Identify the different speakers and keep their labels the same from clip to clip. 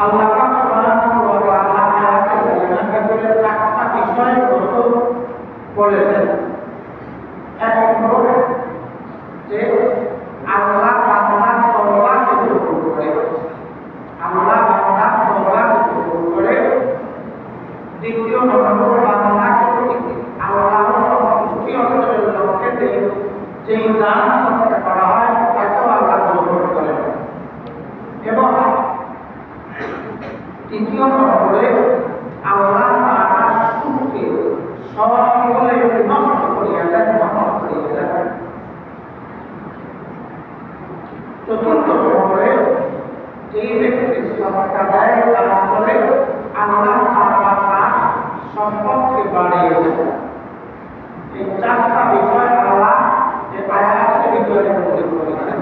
Speaker 1: Allah Subhanahu wa taala mengajarkan বিষয়গত বলেছেন। এক নম্বর যে আল্লাহ বান্দার তওবাকে কবুল করে, আল্লাহ বান্দার তওবাকে কবুল করে। দ্বিতীয় নম্বর বান্দাকে আল্লাহর সন্তুষ্টি অর্জনের লক্ষ্যে যেই দান সৎকার করা হয় তাকেও আল্লাহ কবুল করেন। এবং তৃতীয় নম্বরে আল্লাহ তাআলা সুখকে সকলে নষ্ট করিয়া দেন, ধ্বংস করিয়া দেন। চতুর্থ নম্বরে যেই ব্যক্তি সৎকা দেয় তারপরে আল্লাহ তাআলা তার সম্পদকে বাড়িয়ে দেন। এই চারটা বিষয় আল্লাহ এই আয়াতের ভিতরে উল্লেখ করেছেন।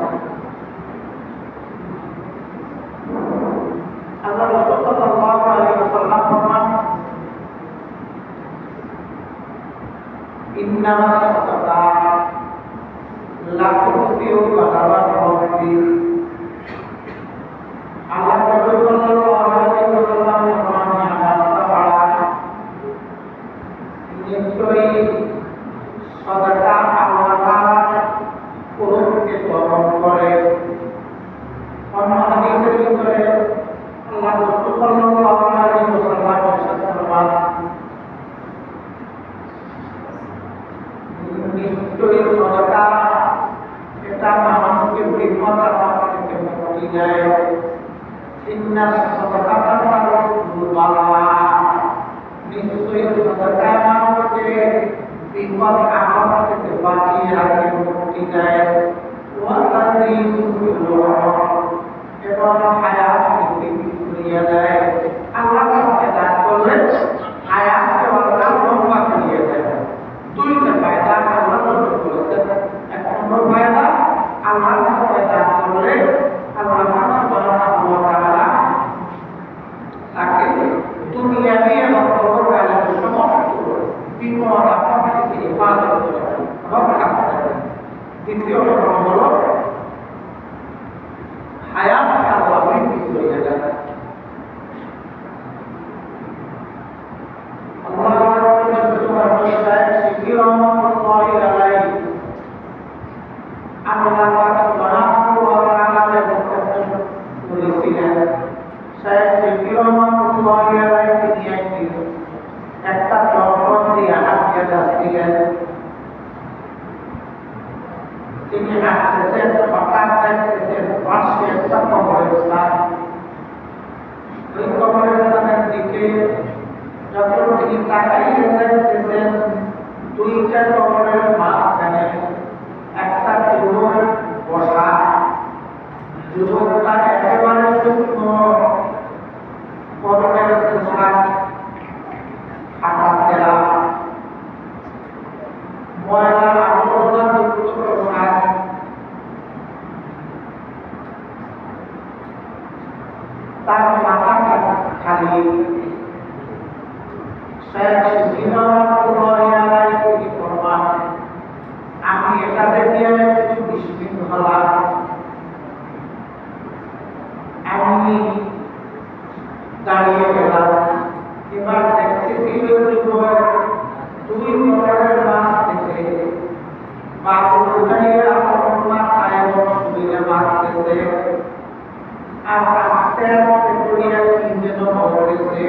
Speaker 1: আল্লাহ রাসূল সাল্লাল্লাহু আলাইহি ওয়াসাল্লাম ফরমান, ইন্নামা সাদাকাত লা তুফিউ বাদাওয়াত রাব্বি। আল্লাহ রাসূল সাল্লাল্লাহু আলাইহি ওয়াসাল্লাম ফরমান, নিশ্চয়ই সাদাকা আল্লাহ তাআলা পুরুষকে গ্রহণ করে। অন্য হাদিসের ভিতরে আল্লাহ রাসূল সাল্লাল্লাহু আলাইহি ওয়াসাল্লাম ফরমান, নিশ্চয়ই সাদাকা এটা মানুষকে বিপদ থেকে মুক্তি দেয়। ইন্না সাদাকাতা তারুল বালা, নিশ্চয়ই সাদাকা মানুষকে বিপদ আপদ থেকে বাঁচিয়ে রাখে, মুক্তি দেয়। এবং হায়াতকে বৃদ্ধি করিয়া দেয়। আল্লাহ তাআলা দান করলেন হায়াতকে আল্লাহ লম্বা করিয়া দেয়। দুইটা ফায়দা আল্লাহ নজর করেছেন। এক নম্বর ফায়দা, আল্লাহ তাআলা দান করলে আল্লাহ সুবহানাহু ওয়া তাআলা তাকে দুনিয়াবি এবং পরকালের সমস্ত বিপদ আপদ থেকে হেফাজত করেন, রক্ষা করেন। দ্বিতীয় নম্বর হলো হায়াতকে আল্লাহ বৃদ্ধি করিয়া দেন। একটা চক্র দিয়ে হাঁটিয়ে যাচ্ছিলেন। তিনি হাঁটতেছেন, হঠাৎ দেখতেছেন পাশে একটা কবরস্থান। ওই কবরস্থানের দিকে যখন তিনি তাকাইয়ে দেখতেছেন, দুইটা কবরের মাঝখানে একটা যুবক বসা। যুবকটা একেবারে শুকনো, পরনের পোশাক, হাঁটা ফেরা, ময়লার আবর্জনা যুক্ত পোশাক। তার মাথাটা খালি। আমি এটা দেখে একটু বিস্মিত হলাম। আমি দাঁড়িয়ে গেলাম। এবার দেখতেছি দুই কবরের মাছ থেকে বাবুর উঠাইয়া আমার মাথায় এবং শরীরে মারতেছে। আর আস্তে আস্তে করিয়া কি যেন বলতেছে।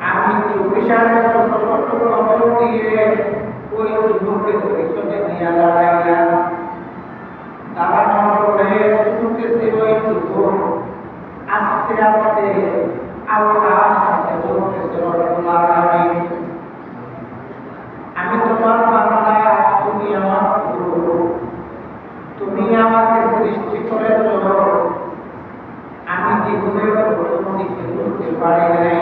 Speaker 1: আমি চব্বিশারে ছোট ছোট কবর দিয়ে ওই যুবকের পিছনে নিয়ে দাঁড়াইলাম। দাঁড়ানোর পরে শুনতেছি ওই যুবক আস্তে আস্তে আল্লাহর সাথে বলতেছে, আমি তোমার বান্দা, তুমি আমার গুরু, তুমি আমাকে সৃষ্টি করেছ। আমি জীবনের প্রথম দিকে বলতে পারি নাই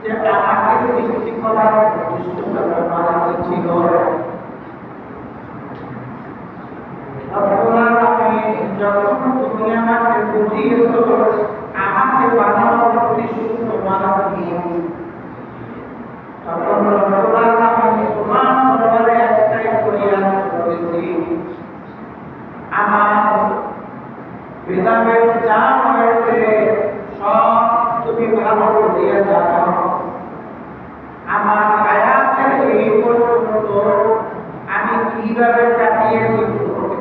Speaker 1: যে আমাকে সৃষ্টি করার উদ্দেশ্যটা তোমার হাতে ছিল। যখন তুমি আমাকে বুঝিয়েছ আমাকে বানানোর উদ্দেশ্য তোমার কি, তখন তোমার দরবারে একটাই ফরিয়াদ করেছি, আমার ভেদাভেদ যা হয়েছে সব তুমি ভালো করে করিয়া দাও। আমার হায়াতের এই পর্যন্ত আমি কিভাবে কাটিয়ে দিব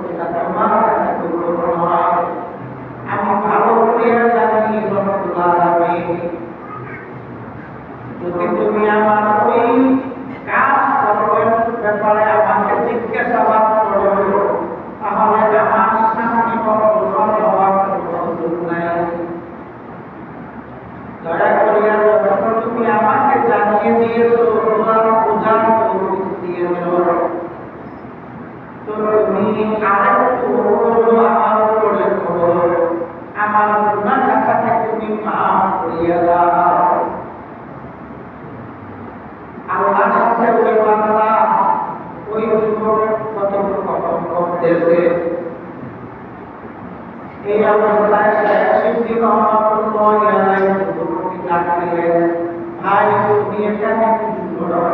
Speaker 1: সেটা তোমার কাছে দুর্লভ নয়। আমি ভালো করিয়া জানি রব্বুল আলামিন, যদি তুমি আমার ওই কাজ করবেন ব্যাপারে আমাকে জিজ্ঞাসাবাদ করো, তাহলে আমার সামনে অগ্রসর হওয়ার কোনো সুযোগ নাই। দয়া করিয়া যখন তুমি আমাকে জানিয়ে দিয়েছো, তোমার বোঝার তৌফিক দিয়েছো, তো তুমি আরেকটু আমার উপরে করো, আমার গুনাহ খাতাকে তুমি মাফ করিয়া দাও। আল্লাহর সাথে ওই বান্দা ওই যুবক কথোপকথন করতেছে। এই অবস্থায় শেখ সিদ্দিক রহমাতুল্লাহি আলাইহি যুবককে ডাক দিলেন, ভাই তুমি এখানে কি করো?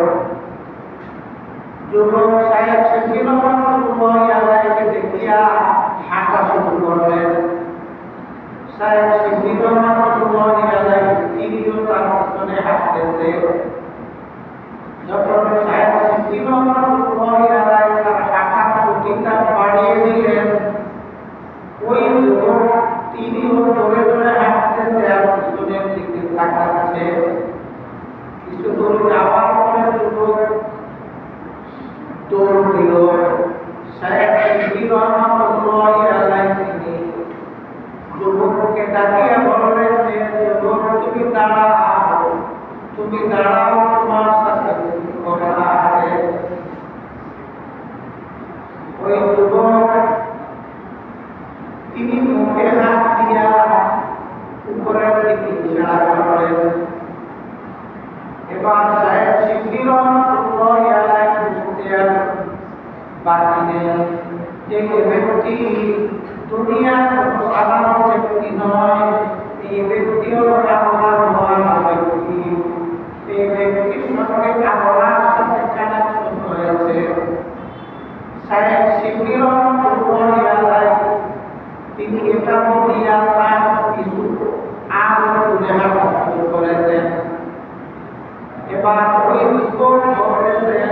Speaker 1: যুবক শেখ সিদ্দিক রহমাতুল্লাহি আলাইহিকে দেখিয়া হাঁটা শুরু করলেন। শেখ সিদ্দিক রহমাতুল্লাহি আলাইহি তিনিও তার পিছনে হাঁটতেছে। যখন শেখ সিদ্দিক রহমাতুল্লাহি আলাইহি তার হাঁটার গতিটা বাড়িয়ে দিলেন, ওই যুবক তিনিও জোরে জোরে হাঁটতেছে আর পিছনের দিকে তাকাচ্ছে। কিছু দূর যাওয়ার পরে যুবক দৌড় দিল। শেখ সিদ্দিক রহমাতুল্লাহি আলাইহি তিনি যুবককে ডাকিয়া বললেন যে, যুবক তুমি দাঁড়াও, তুমি দাঁড়াও, তোমার সাথে কথা আছে। ওই যুবক তিনি মুখে হাত দিয়া উপরের দিকে ইশারা করলেন। এবার শেখ সিদ্দিক রহমাতুল্লাহি আলাইহি বুঝতে বাকি নেই যে ব্যক্তি দুনিয়ার কোনো সাধারণ ব্যক্তি নয়, এই ব্যক্তি হল আল্লাহর ব্যক্তি। এই ব্যক্তির সঙ্গে আল্লাহর সাথে কানেকশন হয়েছে। শেখ সিদ্দিক রহমাতুল্লাহি আলাইহি তিনি এটা বলিয়া তার কিছু আরো চলে হাঁটা শুরু করেছেন। এবার ওই যুবক বলেছেন,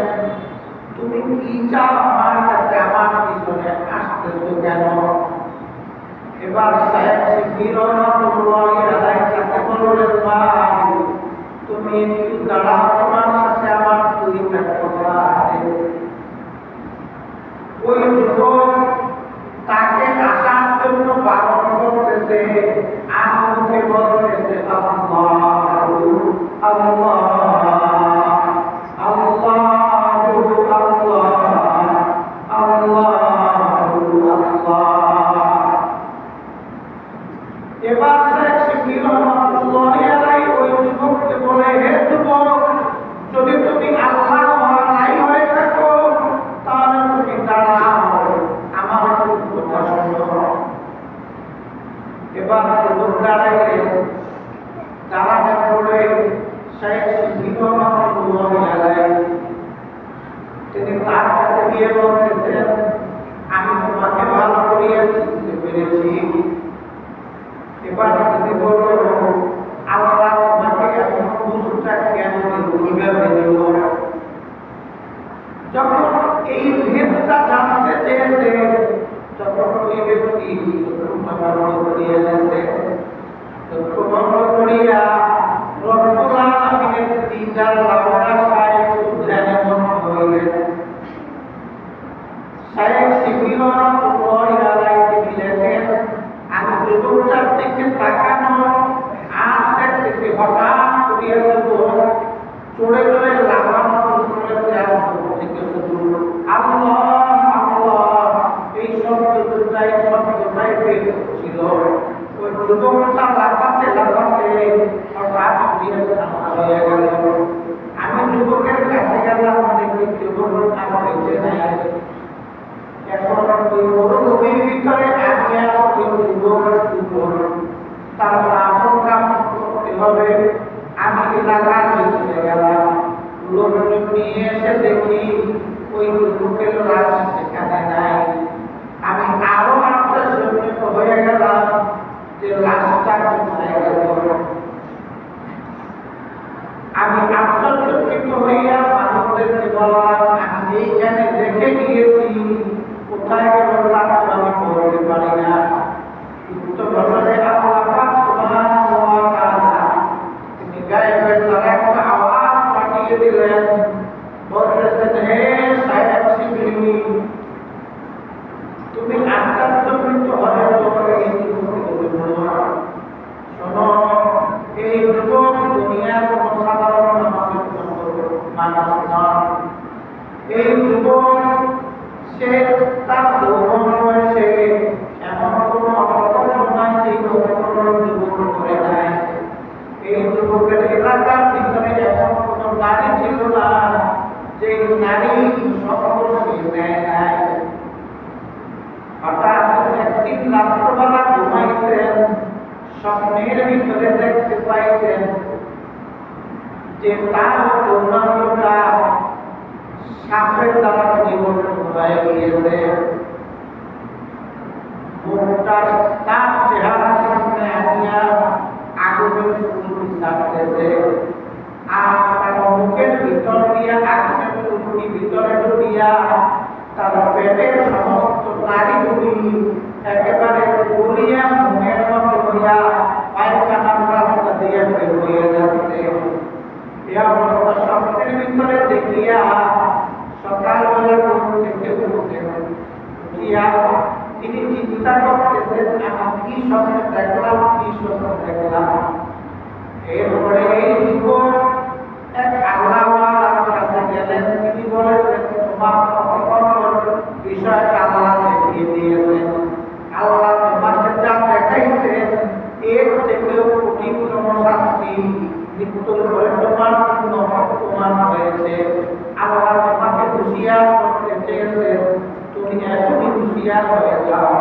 Speaker 1: তুমি কি চাও আমার কাছে, আমার পিছনে আসতেছো কেন? এবার শেখ সিদ্দিক রহমাতুল্লাহি আলাইহি তাকে বললেন, ভাই তুমি একটু দাঁড়াও, তোমার সাথে আমার দুইটা কথা আছে। ওই যুবক তাকে আসার জন্য বারণ করতেছে আর মুখে বলতেছে, আল্লাহু আল্লাহ আল্লাহু আল্লাহ আল্লাহু আল্লাহ। এবার শেখ সিদ্দিক রহমাতুল্লাহি আলাইহি ওই যুবককে বলে, হে যুবক, যদি তুমি আল্লাহ নাই হয়ে থাকো তাহলে তুমি দাঁড়াও, আমার কথা শোনো। এবার যুবক দাঁড়াইলেন। দাঁড়ানোর পরে শেখ সিদ্দিক রহমাতুল্লাহি আলাইহি তিনি তার কাছে গিয়ে বলতেছেন, আমি তোমাকে ভালো করিয়া চিনতে পেরেছি। এবার তিনি বলল, আল্লাহ তোমাকে এমন বুঝটা কেন কিভাবে দিল? যখন এই ভেদটা জানতে চেয়েছে তখন ওই ব্যক্তি চক্ষু বন্ধ করিয়া গেছে। চক্ষু বন্ধ করিয়া রব্বুল আলামিনের দিদার লাওয়াসায় ধ্যানে মগ্ন হইলেন। শেখ সিদ্দিক রহমাতুল্লাহি আলাইহি লেখেন, আমি যুবকটার দিকে তাকানো আর দেখতে হঠাৎ করিয়া যুবক চড়ে চড়ে লাগানো শুরু করেছে আর থেকে শুধু আল্লাহ আল্লাহ এই শব্দটাই বের হচ্ছিল। ওই যুবকটা লাফাতে লাফাতে হঠাৎ হয়ে গেল। আমি যুবকের কাছে গেলাম, দেখি যুবকটা বেঁচে নাই। এখন ওই মরুভূমির ভিতরে আমি আর ওই যুবক তার আপন কাম করতে হবে। আমি এলাকার ভিতরে গেলাম, লোকজন নিয়ে এসে দেখি ওই যুবকের লাশ সেখানে নাই। আমি আরো আশ্চর্যজনক হয়ে গেলাম যে লাশটা কোথায় গেল। আমি আশ্চর্যচকিত হইয়া মানুষদেরকে বললাম, আমি এইখানে দেখে গিয়েছি, কোথায় গেল আমি বলতে পারি না। উত্তর বছরে আল্লাহ পাক সুবহানাহু ওয়া তাআলা তিনি গায়েবের দ্বারা একটা আওয়াজ পাঠিয়ে দিলেন, বলতেছেন, হে সাহেব শিবলি, তুমি আশ্চর্যচকিত হয়ে এই যুবককে শোনো, এই যুবক দুনিয়ার কোন সাধারণ মানুষ নয়। এই যুবক সে তার যৌবন রয়েছে, এমন কোন অপকল্পনা সেই যুবক করে নাই। এই যুবকের এলাকার ভিতরে এমন কোন নারী ছিল না যে নারী সহবর্তী নেয় নাই। হঠাৎ একদিন রাত্রবেলা ঘুমাইছেন, স্বপ্নের ভিতরে দেখতে পাইছেন যে তার যৌনাঙ্গটা সাপের দ্বারা পরিবর্তন হয়ে গিয়েছে। মুখটা তার চেহারার সামনে আনিয়া আগুনের ফুলকি ছাড়তেছে, আর তার মুখের ভিতর দিয়া আগুনের ফুলকি ভিতরে ঢুকিয়া তার পেটের সমস্ত নাড়িগুলি একেবারে গলিয়া মুখের মতো হইয়া পায়খানার রাস্তা দিয়ে বের হয়ে যাচ্ছে। এ অবস্থা স্বপ্নের ভিতরে দেখিয়া সকালবেলা ঘুম থেকে উঠিয়া তিনি চিন্তা করতেছেন, আমি কি স্বপ্ন দেখলাম, কি স্বপ্ন দেখলাম। এরপরে এই যুবক এক আল্লাহওয়ালার কাছে গেলেন, তিনি বলেছেন, তোমার বিষয়টা আল্লাহ দেখিয়ে দিয়েছেন। আল্লাহ তোমাকে যা দেখাইছেন এর থেকেও কঠিনতম শাস্তি মৃত্যুর পরে তোমার জন্য বর্তমান হয়েছে। আল্লাহ তোমাকে হুঁশিয়ার করতে চেয়েছেন, তুমি এখনই হুঁশিয়ার হয়ে যাও।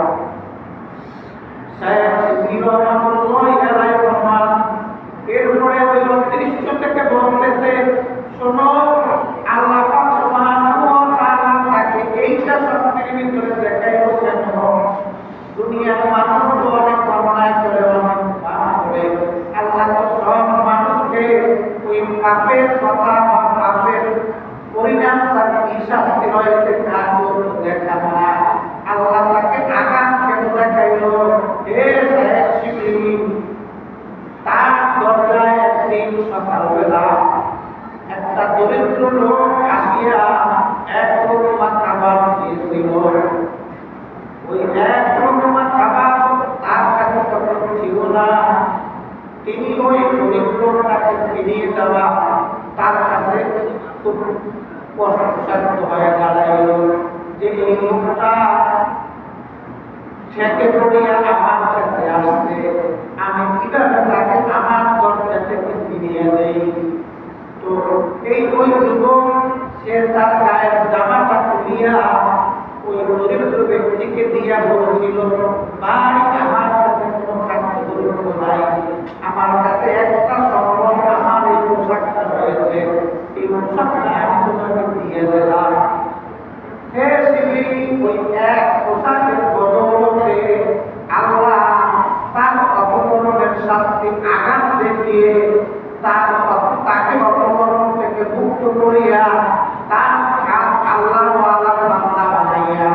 Speaker 1: এরপরে ওই অদৃশ্য থেকে বলতেছে, শোনো, আল্লাহ এইটা স্বপ্নের ভিতরে দেখাইও কেন? দুনিয়ার মানুষ তো অনেক অন্যায় করে, অনেক পাপ করে। আল্লাহ তো সব মানুষকে ওই পাপের কথা বা পাপের পরিণাম তার কি শাস্তি রয়েছে তা দেখা না। আল্লাহ তাকে আঘাত কেন দেখাইল? হে সাহেব শিবলি, তার দরজায় একদিন সকালবেলা একটা দরিদ্র লোক আসিয়া এক রকমা খাবার দিয়েছিল। ওই এক রকমা খাবার তার কাছে তখন ছিল না। তিনি ওই দরিদ্রটাকে ফিরিয়ে দেওয়া তার কাছে খুব কষ্টসাধ্য হয়ে দাঁড়াইল যে এই লোকটা ঠেকে পড়িয়া আমার কাছে আসছে, আমি কিভাবে তাকে আমার দরজা থেকে ফিরিয়ে দেই। তো এই ওই যুবক সে তার গায়ের জামাটা খুলিয়া ওই দরিদ্র ব্যক্তিকে দিয়া বলছিল, ভাই, আমার কাছে কোনো খাদ্য দ্রব্য নাই, আমার কাছে একটা সম্বল, আমার এই পোশাকটা রয়েছে, এই পোশাকটা আমি তোমাকে দিয়ে দিলাম। হে শিবলি, ওই এক পোশাকের বদৌলতে আল্লাহ তার অপকরণের শাস্তি আঘাত দেখিয়ে তাকে অপকরণ থেকে মুক্ত করিয়া তার কাজ আল্লাহ বান্দা বানাইয়া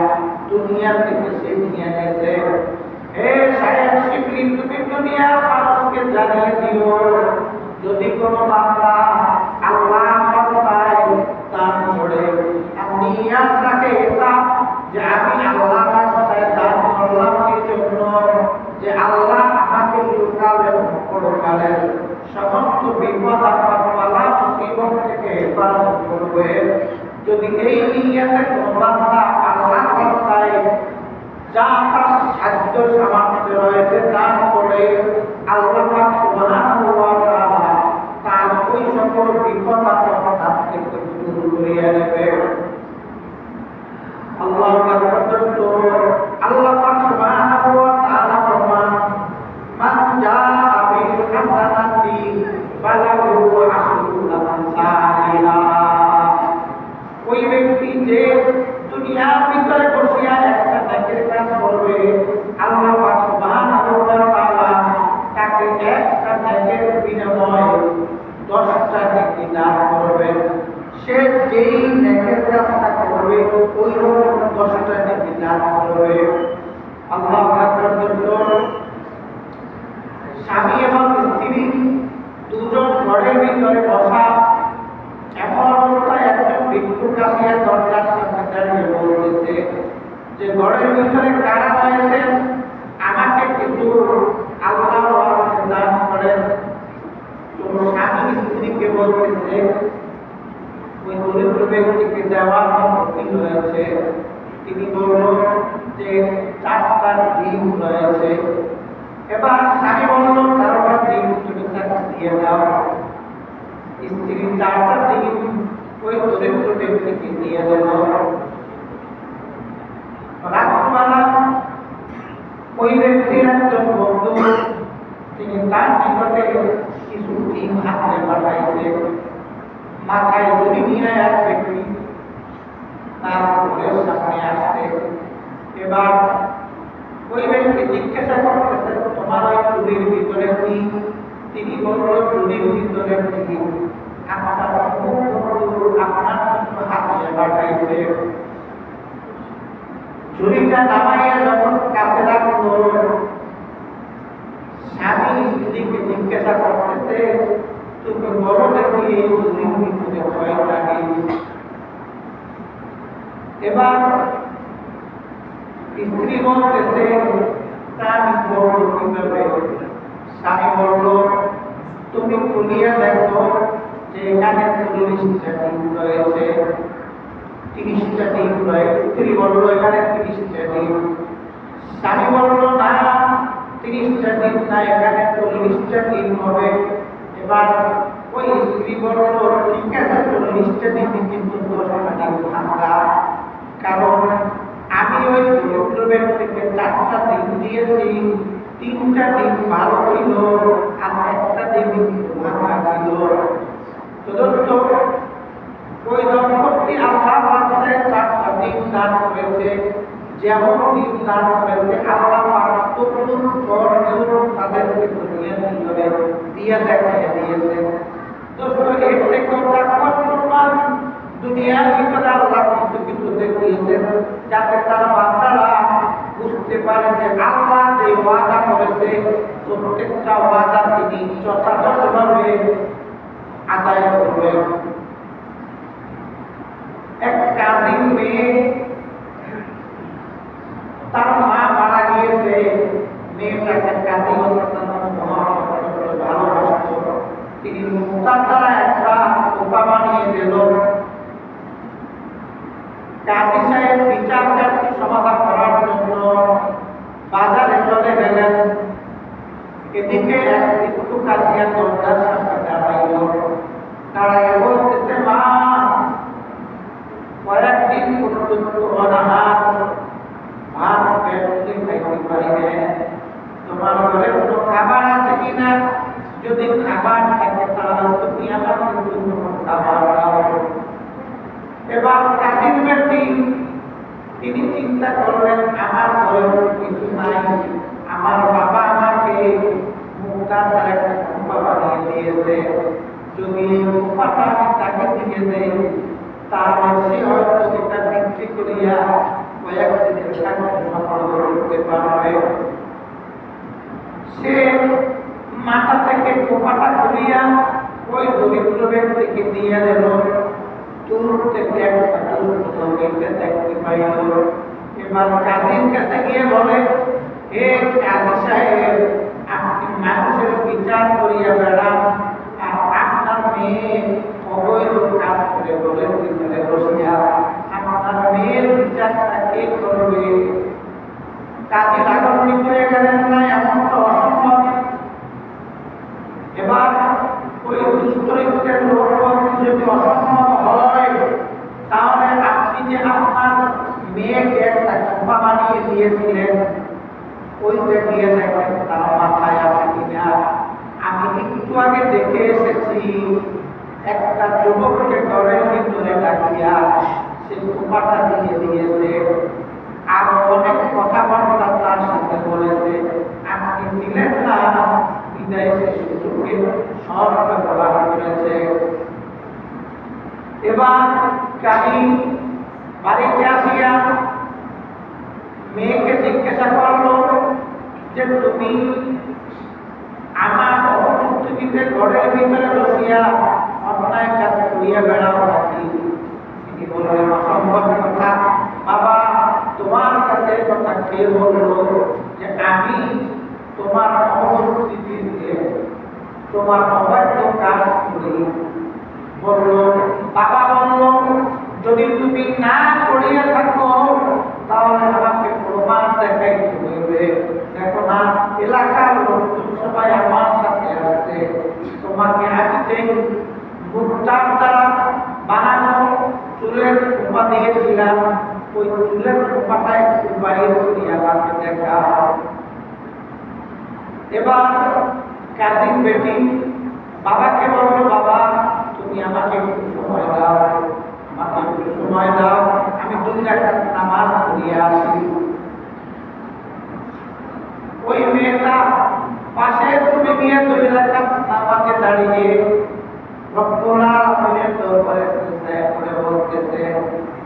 Speaker 1: দুনিয়া থেকে সে নিয়ে গেছে। হে সাহেব শিবলি, তুমি দুনিয়ার মানুষকে জানিয়ে দিও, যদি কোনো বান্দা আল্লাহ রাস্তায় দান করে, আপনি আপনাকে এটা যে আমি আল্লাহ রাস্তায় দান করলাম এই জন্য যে আল্লাহ আমাকে ইহকালের পরকালের সমস্ত বিপদ আপদ বালা মুসিবত থেকে হেফাজত করবে। যদি এই নিয়তে কোনো বান্দা আল্লাহ রাস্তায় যা তার সাধ্য সামর্থ্য রয়েছে দান করে, আল্লাহ পাক সুবহানাহু ওয়া তাআলা তার ওই সকল বিপদ আপদ তার থেকে দূর করিয়ে নেবে। আল্লাহ পাক সুবহানাহু ওয়া তাআলা ফরমান, মান জাআ বিল হাসানাতি ফালাহু আশরু আমসালিহা। ওই ব্যক্তি যে দুনিয়ার ভিতরে বসিয়া একটা নেকের কাজ করবে, আল্লাহ পাক সুবহানাহু ওয়া তাআলা তাকে একটা নেকের বিনিময়ে সে যেই নেকের কাজটা করবে ওই রকম 10টা নেকি দান করবে। আল্লাহ আকবার। স্বামী এবং স্ত্রী দুজন ঘরের ভিতরে বসা, এমন অবস্থায় একজন ভিক্ষুক আসিয়া দরজার সামনে দাঁড়িয়ে বলতেছে যে ঘরের ভিতরে কারা রয়েছে, আমাকে কিছু আল্লাহর ওয়াস্তে দান করেন। তো স্বামী স্ত্রীকে বলতেছে ওই দরিদ্র ব্যক্তিকে দেওয়ার মতো কি রয়েছে? তিনি বলল যে 4টা ডিম রয়েছে। এবার স্বামী বলল 4টা ডিম তুমি তাকে দিয়ে দাও। স্ত্রী 4টা ডিম ওই দরিদ্র ব্যক্তিকে দিয়ে দিল। রাত্রবেলা ওই ব্যক্তির একজন বন্ধু তিনি তার নিকটে কিছু ডিম হাতে পাঠাইছে। মাথায় দড়ি নিয়ে এক ব্যক্তি তার ঘরের সামনে আসছে। এবার ওই ব্যক্তি জিজ্ঞাসা করতেছে তোমার ওই চুরির ভিতরে কি? তিনি বলল চুরির ভিতরে কি? আপনার আপনার জন্য হাতে পাঠাইছে। চুরিটা নামাইয়া যখন কাছে রাখলো, স্বামী স্ত্রীকে জিজ্ঞাসা করতেছে তুমি বলো নাকি এই চুরির ভিতরে ভয় লাগে? এবার স্ত্রী বলতেছে তা আমি বলবো কিভাবে? স্বামী বলল তুমি খুলিয়া দেখো যে এখানে 40টা ডিম রয়েছে, 30টা ডিম রয়েছে। স্ত্রী বলল এখানে 30টা ডিম। স্বামী বলল না 30টা ডিম না, এখানে 40টা ডিম হবে। এবার ওই স্ত্রী বলল ঠিক আছে 40টা ডিম, কিন্তু 10টা ডিম ভাঙা, কারণ আমি ওই দরিদ্র ব্যক্তিকে 4টা ডিম দিয়েছি, 3টা ডিম ভালো ছিল আর 1টা ডিম ভাঙা ছিল। তো দোস্ত ওই দম্পতি আল্লাহ রাস্তায় 4টা ডিম দান করেছে, যেমন ডিম দান করেছে আল্লাহ পাক 70 বছর তাদেরকে দুনিয়ার ভিতরে দিয়ে দেখাইয়া দিয়েছে। দোস্ত এর থেকে কষ্টমান দুনিয়ার ভিতরে আল্লাহ কিছু কিছু দেখিয়েছেন যাতে তারা বান্দারা বুঝতে পারে যে আল্লাহ যে ওয়াদা করেছে প্রত্যেকটা ওয়াদা তিনি যথাযথভাবে আদায় করবেন। এক কাজিন মেয়ে, তার মা মারা গিয়েছে, মেয়েটাকে কাজী ভালোবাসত। তিনি তার দ্বারা একটা টোকা বানিয়ে দিল। কাজী সাহেব বিচারটা সমাধান করার জন্য বাজারে চলে গেলেন। এদিকে এক ভিক্ষুক আসিয়া দরজার সামনে দাঁড়াইল। দাঁড়াইয়া বলতেছে মা কয়েকদিন পর্যন্ত অনাহার, ভাত পেটে খাইতে পারি না, তোমার ঘরে কোনো খাবার আছে কিনা? যদি খাবার থাকে তাহলে তুমি আমাকে কোনো খাবার দাও। এবার কাজীর ব্যক্তি তিনি চিন্তা করলেন আমার ঘরে কিছু নাই, আমার বাবা আমাকে মুক্তার দ্বারা একটা কুপা বানিয়ে দিয়েছে, যদি এই কুপাটা আমি তাকে দিয়ে দেই তাহলে সে হয়তো সেটা বিক্রি করিয়া কয়েকদিনের সাহায্য সফল করতে পারবে। সে মাথা থেকে কুপাটা খুলিয়া ওই দরিদ্র ব্যক্তিকে দিয়ে দিল। দূর থেকে একটা দুর্গন্ধকে দেখতে পাইল। এবার কাজীর কাছে গিয়ে বলে হে কাজী সাহেব, আপনি মানুষের বিচার করিয়া বেড়ান আর আপনার মেয়ে অবৈধ কাজ করে বলে ভিতরে বসিয়া আপনার মেয়ের বিচারটা কে করবে? কাজী রাগান্বিত হয়ে গেলেন না এমন তো অসম্ভব। এবার ওই দুশ্চরিত্রের লোক যদি অসম্ভব হয় তাহলে আপনি যে আপনার মেয়েকে একটা কুপা বানিয়ে দিয়েছিলেন ওইটা দিয়ে দেখেন তার মাথায় আছে কিনা। আমি একটু আগে দেখে এসেছি একটা যুবককে ঘরের ভিতরে ডাকিয়া সে কুপাটা দিয়ে দিয়েছে, আরো অনেক কথাবার্তা তার সাথে বলেছে। আপনি ছিলেন না বিদায় সে সুযোগকে সব ব্যবহার করেছে। এবার কাজী বাড়িতে আসিয়া মেয়েকে জিজ্ঞাসা করলো যে তুমি আমার অনুপস্থিতিতে ঘরের ভিতরে বসিয়া অন্যায় কাজ করিয়া বেড়াও নাকি? তিনি বললেন অসম্ভব কথা বাবা, তোমার কাছে কথা কে বললো যে আমি তোমার অনুপস্থিতিতে তোমার অবৈধ কাজ করি? বলল বাবা, বলল যদি তুমি না করিয়া থাকো তাহলে আমাকে প্রমাণ দেখাইতে হইবে। দেখো না, এলাকার লোকজন সবাই আমার সাথে আসছে, তোমাকে আমি যে ভুট্টার দ্বারা বানানো চুলের খোপা দিয়েছিলাম, ওই চুলের খোপাটা একটু বাইরে করিয়া আমাকে দেখাও। এবার কাজী বেটি বাবাকে বলল বাবা, তুমি আমাকে একটু সময় দাও, আমাকে একটু সময় দাও, আমি 2 রাকাত নামাজ পড়িয়া আসি। ওই মেয়েটা পাশে তুমি গিয়ে 2 রাকাত নামাজে দাঁড়িয়ে রব্বুল আলামিনের দরবারে সিজদা করে বলতেছে,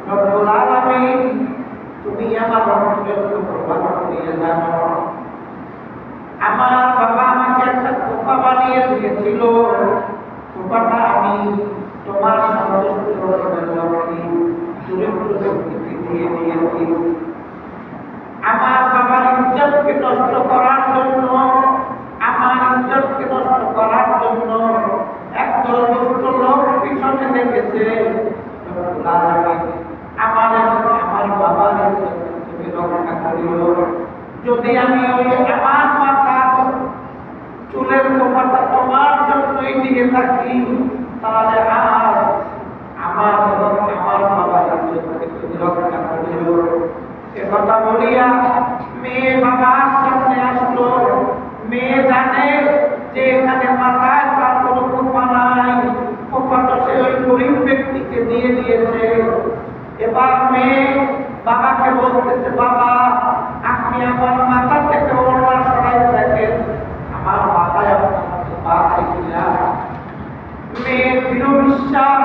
Speaker 1: রব্বুল আলামিন তুমি আমার রহমতের উপর ভালো করিয়া জানো, আমার বাবা আমাকে একটা খোপা বানিয়ে দিয়েছিল, খোপাটা আমি তোমার সন্তুষ্টির লক্ষ্যে চরিত্র দিয়ে দিয়েছি। আমার বাবার ইজ্জতকে নষ্ট করার জন্য, আমার ইজ্জতকে নষ্ট করার জন্য একদল দুষ্ট লোক পিছনে লেগেছে। আমার বাবার ইজ্জত তুমি রক্ষা করিও। যদি আমি ওই আমার মাথা চুলের খোপাটা তোমার জন্যই দিয়ে থাকি, তাহলে আমার বাবার ইজ্জতকে তুমি রক্ষা করিও। একথা বলিয়া মেয়ে বাবার সামনে আসলো। মেয়ে জানে যে এখানে মাথায় তার কোনো খোপা নাই, খোপাটা সে ওই গরিব ব্যক্তিকে দিয়ে দিয়েছে। এবার মেয়ে বাবাকে বলতেছে, বাবা আপনি আমার মাথা থেকে ওড়না সরাই দেখেন, আমার মাথায় আপনার খোপা আছে কিনা। মেয়ের দৃঢ় বিশ্বাস,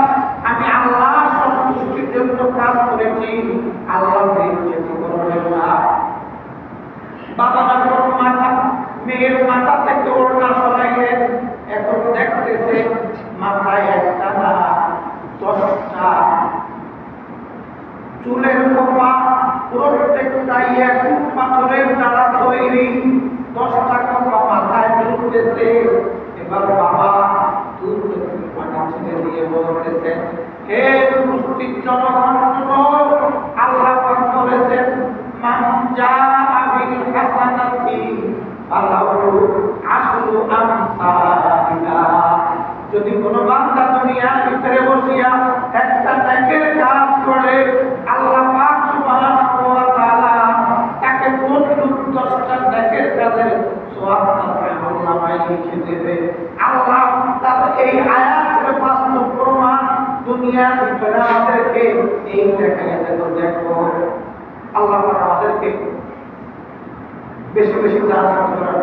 Speaker 1: আমি আল্লাহ সন্তুষ্টির জন্য কাজ করেছি, আল্লাহ যেতে করবেন না। বাবা যখন মেয়ের মাথা থেকে ওড়না সরাইলেন, এখন দেখতেছে মাথায় একটা না 10টা চুলের খোপা, প্রত্যেকটাই এক পাথরের দ্বারা তৈরি, 10টা খোপা মাথায় ঝুলতেছে। এবার বাবা দিয়ে বলতেছে, হে উপস্থিত জনগণ শুনো, আল্লাহ পাক বলেছেন মান জাআ বিল হাসানাতি ফালাহু আশরু আমসালিহা। যদি কোনো বান্দা দুনিয়ার ভিতরে বসিয়া একটা নেকের কাজ করে, আল্লাহ পাক সুবহানাহু ওয়া তাআলা তাকে 10টা নেকের কাজের সওয়াব তার আমলনামায় লিখে দেবে। আল্লাহ তার এই আয়াতের বাস্তব প্রমাণ দুনিয়ার ভিতরে আমাদেরকে এই দেখাইয়া দেখো। আল্লাহ আমাদেরকে বেশি বেশি দান করার